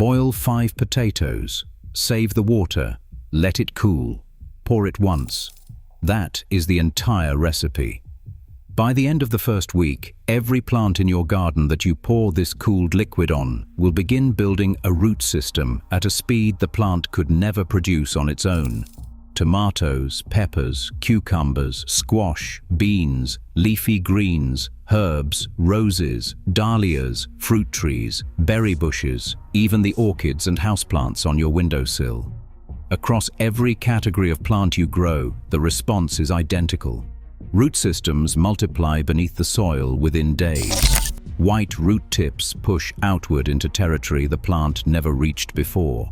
Boil 5 potatoes. Save the water. Let it cool. Pour it once. That is the entire recipe. By the end of the first week, every plant in your garden that you pour this cooled liquid on will begin building a root system at a speed the plant could never produce on its own. Tomatoes, peppers, cucumbers, squash, beans, leafy greens, herbs, roses, dahlias, fruit trees, berry bushes, even the orchids and houseplants on your windowsill. Across every category of plant you grow, the response is identical. Root systems multiply beneath the soil within days. White root tips push outward into territory the plant never reached before.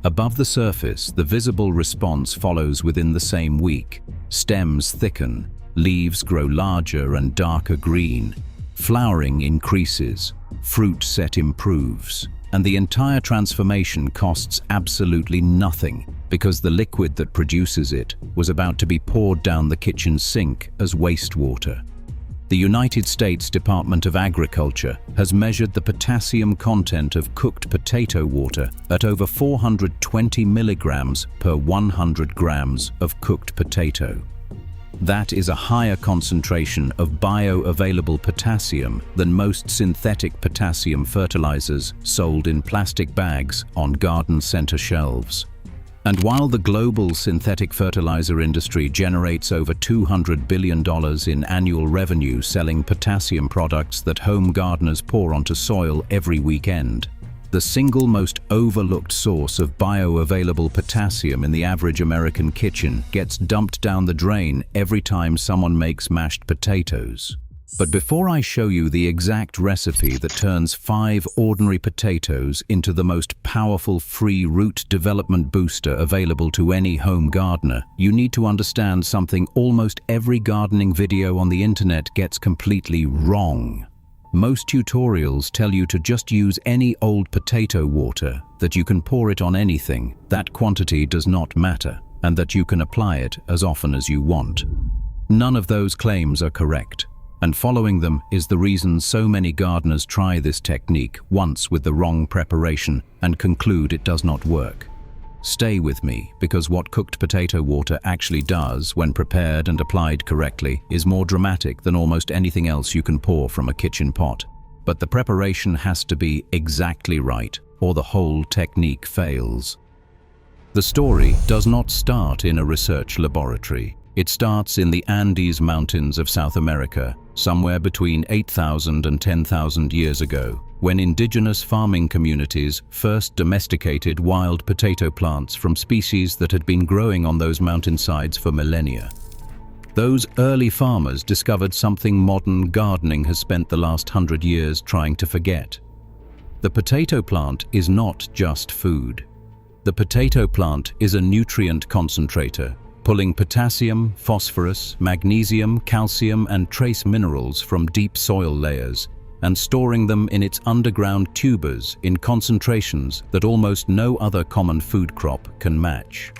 Above the surface, the visible response follows within the same week. Stems thicken, leaves grow larger and darker green, flowering increases, fruit set improves, and the entire transformation costs absolutely nothing because the liquid that produces it was about to be poured down the kitchen sink as wastewater. The United States Department of Agriculture has measured the potassium content of cooked potato water at over 420 milligrams per 100 grams of cooked potato. That is a higher concentration of bioavailable potassium than most synthetic potassium fertilizers sold in plastic bags on garden center shelves. And while the global synthetic fertilizer industry generates over $200 billion in annual revenue selling potassium products that home gardeners pour onto soil every weekend, the single most overlooked source of bioavailable potassium in the average American kitchen gets dumped down the drain every time someone makes mashed potatoes. But before I show you the exact recipe that turns 5 ordinary potatoes into the most powerful free root development booster available to any home gardener, you need to understand something almost every gardening video on the internet gets completely wrong. Most tutorials tell you to just use any old potato water, that you can pour it on anything, that quantity does not matter, and that you can apply it as often as you want. None of those claims are correct. And following them is the reason so many gardeners try this technique once with the wrong preparation and conclude it does not work. Stay with me, because what cooked potato water actually does when prepared and applied correctly is more dramatic than almost anything else you can pour from a kitchen pot. But the preparation has to be exactly right, or the whole technique fails. The story does not start in a research laboratory. It starts in the Andes Mountains of South America, somewhere between 8,000 and 10,000 years ago, when indigenous farming communities first domesticated wild potato plants from species that had been growing on those mountainsides for millennia. Those early farmers discovered something modern gardening has spent the last 100 years trying to forget. The potato plant is not just food. The potato plant is a nutrient concentrator, pulling potassium, phosphorus, magnesium, calcium, and trace minerals from deep soil layers and storing them in its underground tubers in concentrations that almost no other common food crop can match.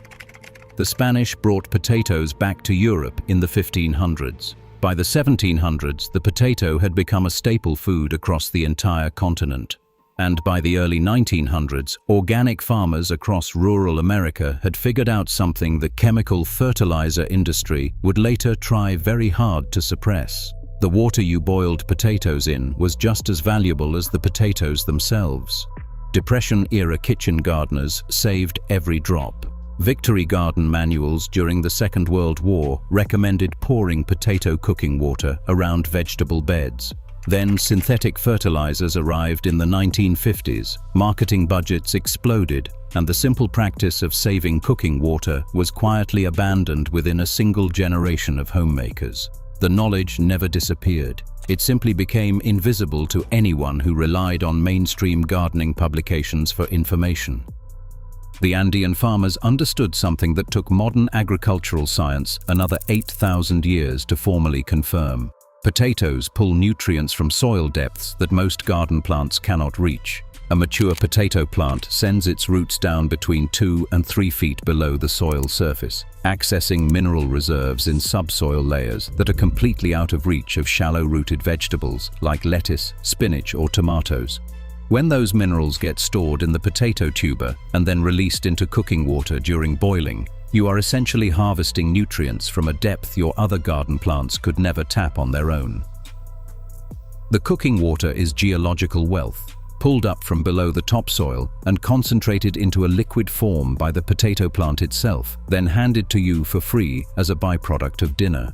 The Spanish brought potatoes back to Europe in the 1500s. By the 1700s, the potato had become a staple food across the entire continent. And by the early 1900s, organic farmers across rural America had figured out something the chemical fertilizer industry would later try very hard to suppress. The water you boiled potatoes in was just as valuable as the potatoes themselves. Depression-era kitchen gardeners saved every drop. Victory garden manuals during the Second World War recommended pouring potato cooking water around vegetable beds. Then synthetic fertilizers arrived in the 1950s, marketing budgets exploded, and the simple practice of saving cooking water was quietly abandoned within a single generation of homemakers. The knowledge never disappeared. It simply became invisible to anyone who relied on mainstream gardening publications for information. The Andean farmers understood something that took modern agricultural science another 8,000 years to formally confirm. Potatoes pull nutrients from soil depths that most garden plants cannot reach. A mature potato plant sends its roots down between 2 and 3 feet below the soil surface, accessing mineral reserves in subsoil layers that are completely out of reach of shallow-rooted vegetables like lettuce, spinach, or tomatoes. When those minerals get stored in the potato tuber and then released into cooking water during boiling, you are essentially harvesting nutrients from a depth your other garden plants could never tap on their own. The cooking water is geological wealth, pulled up from below the topsoil and concentrated into a liquid form by the potato plant itself, then handed to you for free as a byproduct of dinner.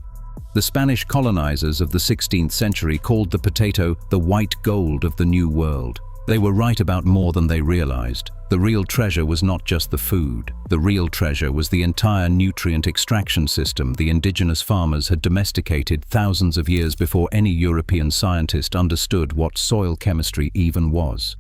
The Spanish colonizers of the 16th century called the potato the white gold of the New World. They were right about more than they realized. The real treasure was not just the food. The real treasure was the entire nutrient extraction system the indigenous farmers had domesticated thousands of years before any European scientist understood what soil chemistry even was.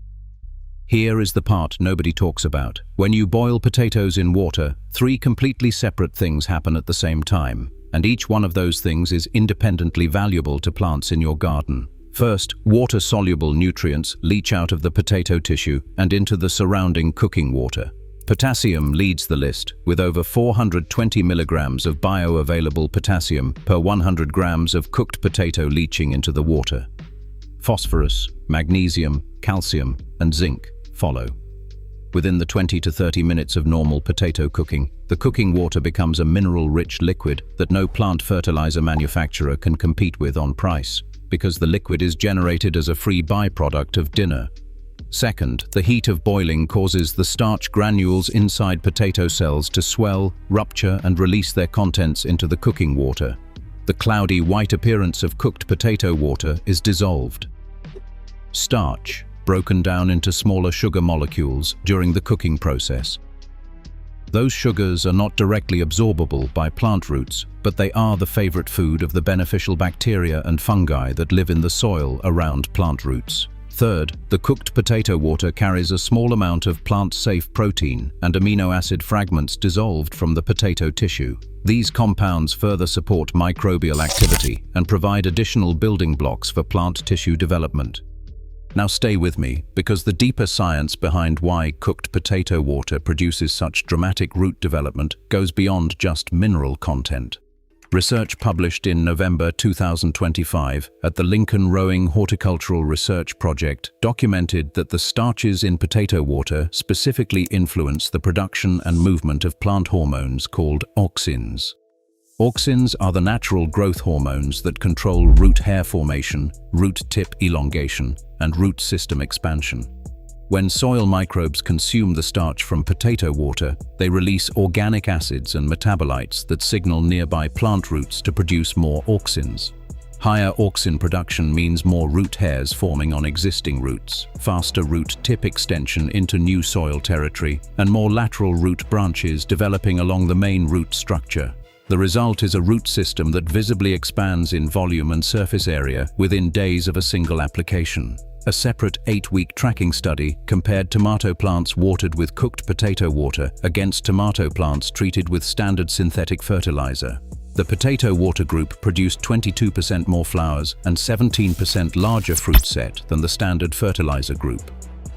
Here is the part nobody talks about. When you boil potatoes in water, 3 completely separate things happen at the same time, and each one of those things is independently valuable to plants in your garden. First, water-soluble nutrients leach out of the potato tissue and into the surrounding cooking water. Potassium leads the list, with over 420 milligrams of bioavailable potassium per 100 grams of cooked potato leaching into the water. Phosphorus, magnesium, calcium, and zinc follow. Within the 20 to 30 minutes of normal potato cooking, the cooking water becomes a mineral-rich liquid that no plant fertilizer manufacturer can compete with on price, because the liquid is generated as a free byproduct of dinner. Second, the heat of boiling causes the starch granules inside potato cells to swell, rupture, and release their contents into the cooking water. The cloudy white appearance of cooked potato water is dissolved. Starch, broken down into smaller sugar molecules during the cooking process. Those sugars are not directly absorbable by plant roots, but they are the favorite food of the beneficial bacteria and fungi that live in the soil around plant roots. Third, the cooked potato water carries a small amount of plant-safe protein and amino acid fragments dissolved from the potato tissue. These compounds further support microbial activity and provide additional building blocks for plant tissue development. Now stay with me, because the deeper science behind why cooked potato water produces such dramatic root development goes beyond just mineral content. Research published in November 2025 at the Lincoln Rowing Horticultural Research Project documented that the starches in potato water specifically influence the production and movement of plant hormones called auxins. Auxins are the natural growth hormones that control root hair formation, root tip elongation, and root system expansion. When soil microbes consume the starch from potato water, they release organic acids and metabolites that signal nearby plant roots to produce more auxins. Higher auxin production means more root hairs forming on existing roots, faster root tip extension into new soil territory, and more lateral root branches developing along the main root structure. The result is a root system that visibly expands in volume and surface area within days of a single application. A separate 8-week tracking study compared tomato plants watered with cooked potato water against tomato plants treated with standard synthetic fertilizer. The potato water group produced 22% more flowers and 17% larger fruit set than the standard fertilizer group.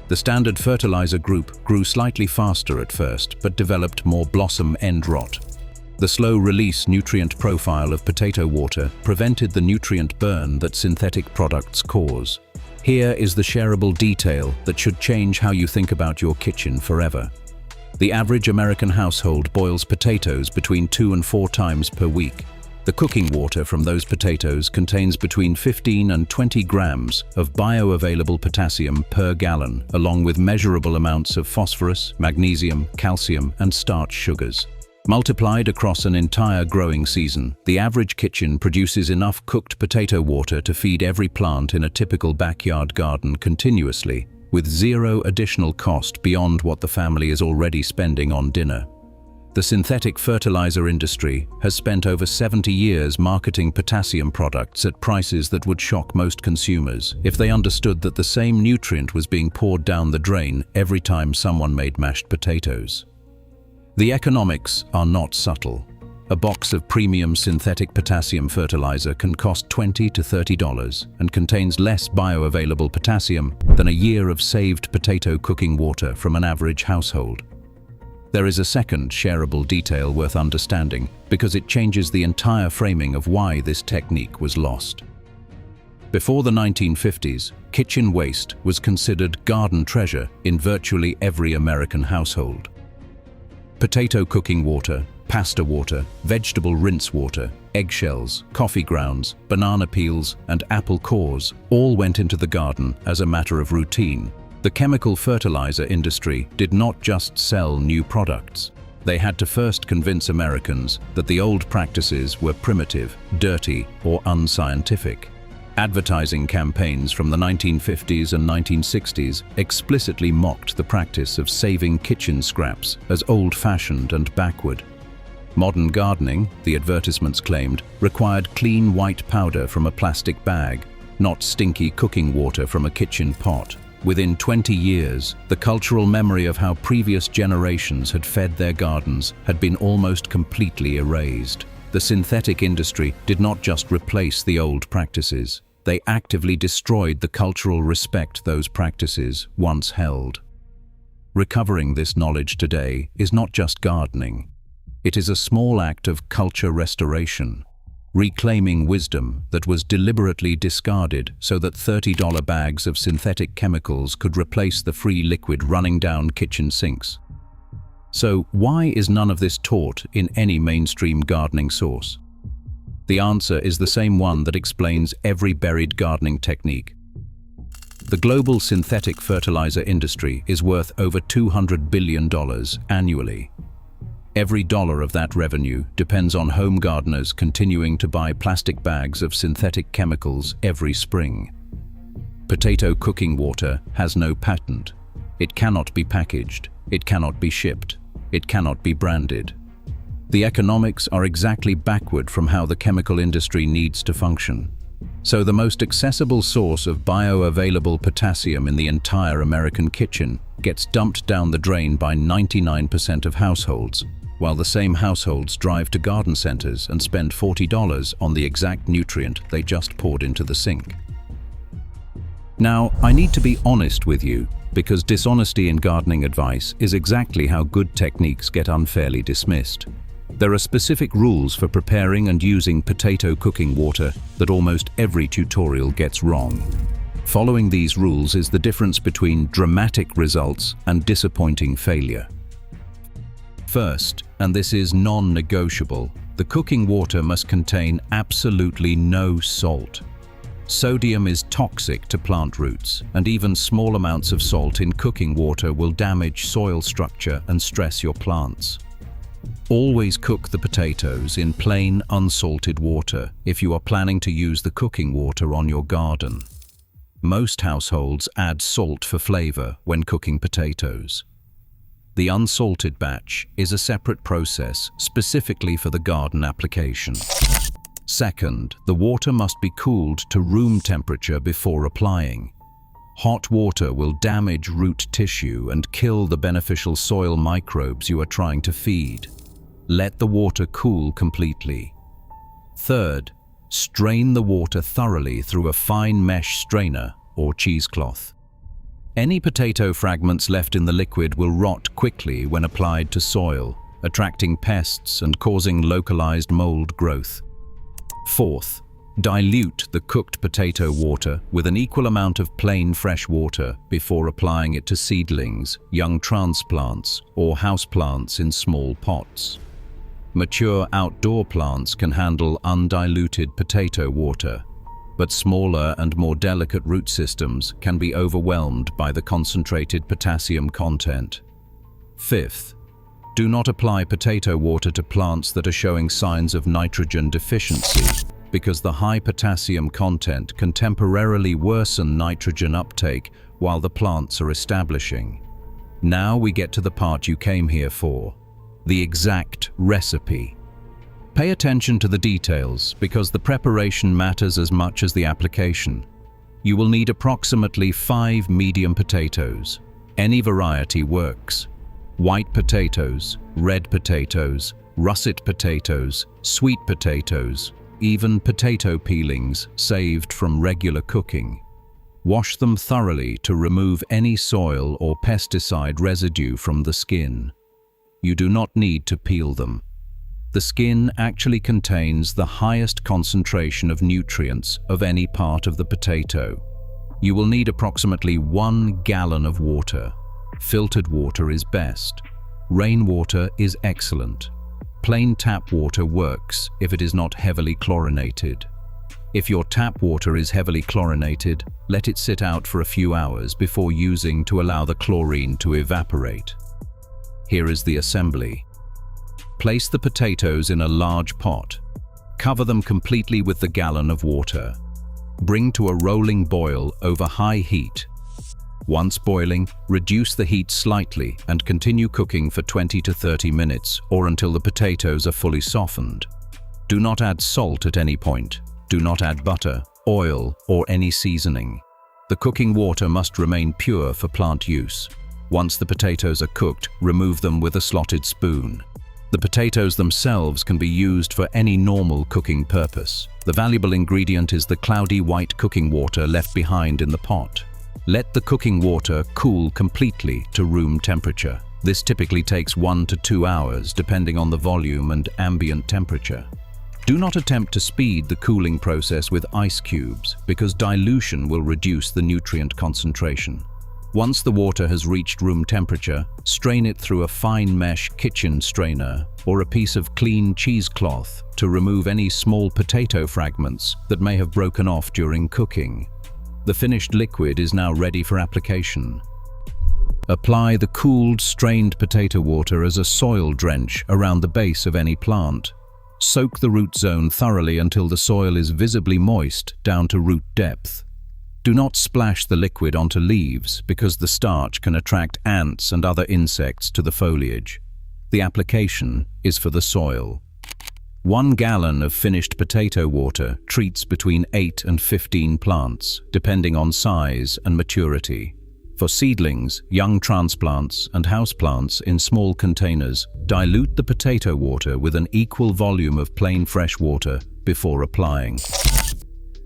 The standard fertilizer group grew slightly faster at first, but developed more blossom end rot. The slow-release nutrient profile of potato water prevented the nutrient burn that synthetic products cause. Here is the shareable detail that should change how you think about your kitchen forever. The average American household boils potatoes between 2 and 4 times per week. The cooking water from those potatoes contains between 15 and 20 grams of bioavailable potassium per gallon, along with measurable amounts of phosphorus, magnesium, calcium, and starch sugars. Multiplied across an entire growing season, the average kitchen produces enough cooked potato water to feed every plant in a typical backyard garden continuously, with zero additional cost beyond what the family is already spending on dinner. The synthetic fertilizer industry has spent over 70 years marketing potassium products at prices that would shock most consumers if they understood that the same nutrient was being poured down the drain every time someone made mashed potatoes. The economics are not subtle. A box of premium synthetic potassium fertilizer can cost $20 to $30 and contains less bioavailable potassium than a year of saved potato cooking water from an average household. There is a second shareable detail worth understanding because it changes the entire framing of why this technique was lost. Before the 1950s, kitchen waste was considered garden treasure in virtually every American household. Potato cooking water, pasta water, vegetable rinse water, eggshells, coffee grounds, banana peels, and apple cores all went into the garden as a matter of routine. The chemical fertilizer industry did not just sell new products. They had to first convince Americans that the old practices were primitive, dirty, or unscientific. Advertising campaigns from the 1950s and 1960s explicitly mocked the practice of saving kitchen scraps as old-fashioned and backward. Modern gardening, the advertisements claimed, required clean white powder from a plastic bag, not stinky cooking water from a kitchen pot. Within 20 years, the cultural memory of how previous generations had fed their gardens had been almost completely erased. The synthetic industry did not just replace the old practices, they actively destroyed the cultural respect those practices once held. Recovering this knowledge today is not just gardening. It is a small act of culture restoration, reclaiming wisdom that was deliberately discarded so that $30 bags of synthetic chemicals could replace the free liquid running down kitchen sinks. So why is none of this taught in any mainstream gardening source? The answer is the same one that explains every buried gardening technique. The global synthetic fertilizer industry is worth over $200 billion annually. Every dollar of that revenue depends on home gardeners continuing to buy plastic bags of synthetic chemicals every spring. Potato cooking water has no patent. It cannot be packaged. It cannot be shipped. It cannot be branded. The economics are exactly backward from how the chemical industry needs to function. So the most accessible source of bioavailable potassium in the entire American kitchen gets dumped down the drain by 99% of households, while the same households drive to garden centers and spend $40 on the exact nutrient they just poured into the sink. Now, I need to be honest with you, because dishonesty in gardening advice is exactly how good techniques get unfairly dismissed. There are specific rules for preparing and using potato cooking water that almost every tutorial gets wrong. Following these rules is the difference between dramatic results and disappointing failure. First, and this is non-negotiable, the cooking water must contain absolutely no salt. Sodium is toxic to plant roots, and even small amounts of salt in cooking water will damage soil structure and stress your plants. Always cook the potatoes in plain, unsalted water if you are planning to use the cooking water on your garden. Most households add salt for flavor when cooking potatoes. The unsalted batch is a separate process specifically for the garden application. Second, the water must be cooled to room temperature before applying. Hot water will damage root tissue and kill the beneficial soil microbes you are trying to feed. Let the water cool completely. Third, strain the water thoroughly through a fine mesh strainer or cheesecloth. Any potato fragments left in the liquid will rot quickly when applied to soil, attracting pests and causing localized mold growth. Fourth, dilute the cooked potato water with an equal amount of plain fresh water before applying it to seedlings, young transplants, or houseplants in small pots. Mature outdoor plants can handle undiluted potato water, but smaller and more delicate root systems can be overwhelmed by the concentrated potassium content. Fifth, do not apply potato water to plants that are showing signs of nitrogen deficiency, because the high potassium content can temporarily worsen nitrogen uptake while the plants are establishing. Now we get to the part you came here for, the exact recipe. Pay attention to the details because the preparation matters as much as the application. You will need approximately 5 medium potatoes. Any variety works. White potatoes, red potatoes, russet potatoes, sweet potatoes, even potato peelings saved from regular cooking. Wash them thoroughly to remove any soil or pesticide residue from the skin. You do not need to peel them. The skin actually contains the highest concentration of nutrients of any part of the potato. You will need approximately 1 gallon of water. Filtered water is best. Rainwater is excellent. Plain tap water works if it is not heavily chlorinated. If your tap water is heavily chlorinated, let it sit out for a few hours before using to allow the chlorine to evaporate. Here is the assembly. Place the potatoes in a large pot. Cover them completely with the gallon of water. Bring to a rolling boil over high heat. Once boiling, reduce the heat slightly and continue cooking for 20 to 30 minutes or until the potatoes are fully softened. Do not add salt at any point. Do not add butter, oil, or any seasoning. The cooking water must remain pure for plant use. Once the potatoes are cooked, remove them with a slotted spoon. The potatoes themselves can be used for any normal cooking purpose. The valuable ingredient is the cloudy white cooking water left behind in the pot. Let the cooking water cool completely to room temperature. This typically takes 1 to 2 hours, depending on the volume and ambient temperature. Do not attempt to speed the cooling process with ice cubes, because dilution will reduce the nutrient concentration. Once the water has reached room temperature, strain it through a fine mesh kitchen strainer or a piece of clean cheesecloth to remove any small potato fragments that may have broken off during cooking. The finished liquid is now ready for application. Apply the cooled, strained potato water as a soil drench around the base of any plant. Soak the root zone thoroughly until the soil is visibly moist down to root depth. Do not splash the liquid onto leaves because the starch can attract ants and other insects to the foliage. The application is for the soil. 1 gallon of finished potato water treats between 8 and 15 plants, depending on size and maturity. For seedlings, young transplants, and houseplants in small containers, dilute the potato water with an equal volume of plain fresh water before applying.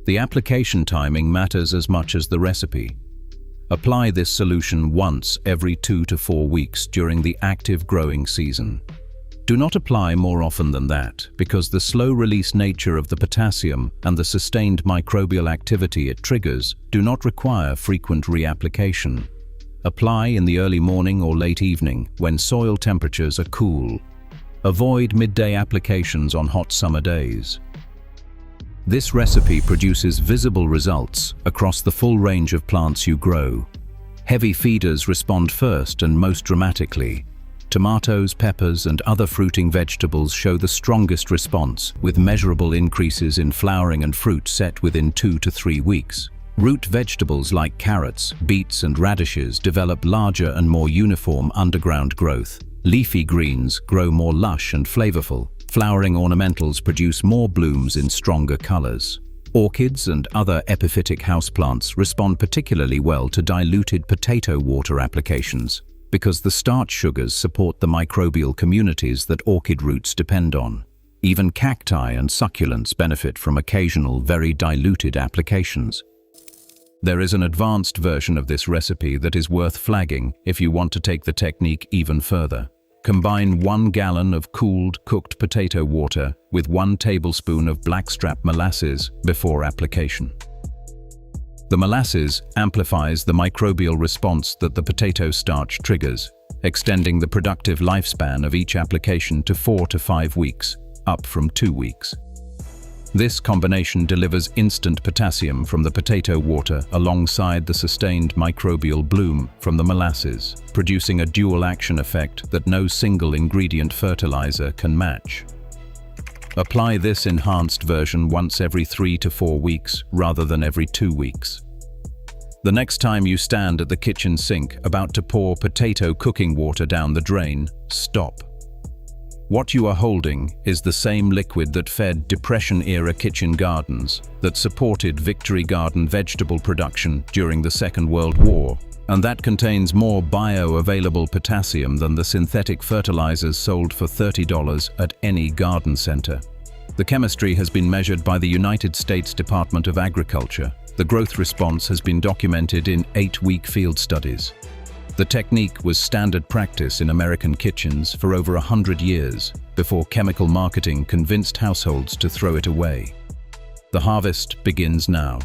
The application timing matters as much as the recipe. Apply this solution once every 2 to 4 weeks during the active growing season. Do not apply more often than that, because the slow-release nature of the potassium and the sustained microbial activity it triggers do not require frequent reapplication. Apply in the early morning or late evening when soil temperatures are cool. Avoid midday applications on hot summer days. This recipe produces visible results across the full range of plants you grow. Heavy feeders respond first and most dramatically. Tomatoes, peppers, and other fruiting vegetables show the strongest response, with measurable increases in flowering and fruit set within 2 to 3 weeks. Root vegetables like carrots, beets, and radishes develop larger and more uniform underground growth. Leafy greens grow more lush and flavorful. Flowering ornamentals produce more blooms in stronger colors. Orchids and other epiphytic houseplants respond particularly well to diluted potato water applications, because the starch sugars support the microbial communities that orchid roots depend on. Even cacti and succulents benefit from occasional very diluted applications. There is an advanced version of this recipe that is worth flagging if you want to take the technique even further. Combine 1 gallon of cooled, cooked potato water with 1 tablespoon of blackstrap molasses before application. The molasses amplifies the microbial response that the potato starch triggers, extending the productive lifespan of each application to 4 to 5 weeks, up from 2 weeks. This combination delivers instant potassium from the potato water alongside the sustained microbial bloom from the molasses, producing a dual action effect that no single ingredient fertilizer can match. Apply this enhanced version once every 3 to 4 weeks rather than every 2 weeks. The next time you stand at the kitchen sink about to pour potato cooking water down the drain, stop. What you are holding is the same liquid that fed Depression-era kitchen gardens, that supported Victory Garden vegetable production during the Second World War, and that contains more bioavailable potassium than the synthetic fertilizers sold for $30 at any garden center. The chemistry has been measured by the United States Department of Agriculture. The growth response has been documented in 8-week field studies. The technique was standard practice in American kitchens for over 100 years before chemical marketing convinced households to throw it away. The harvest begins now.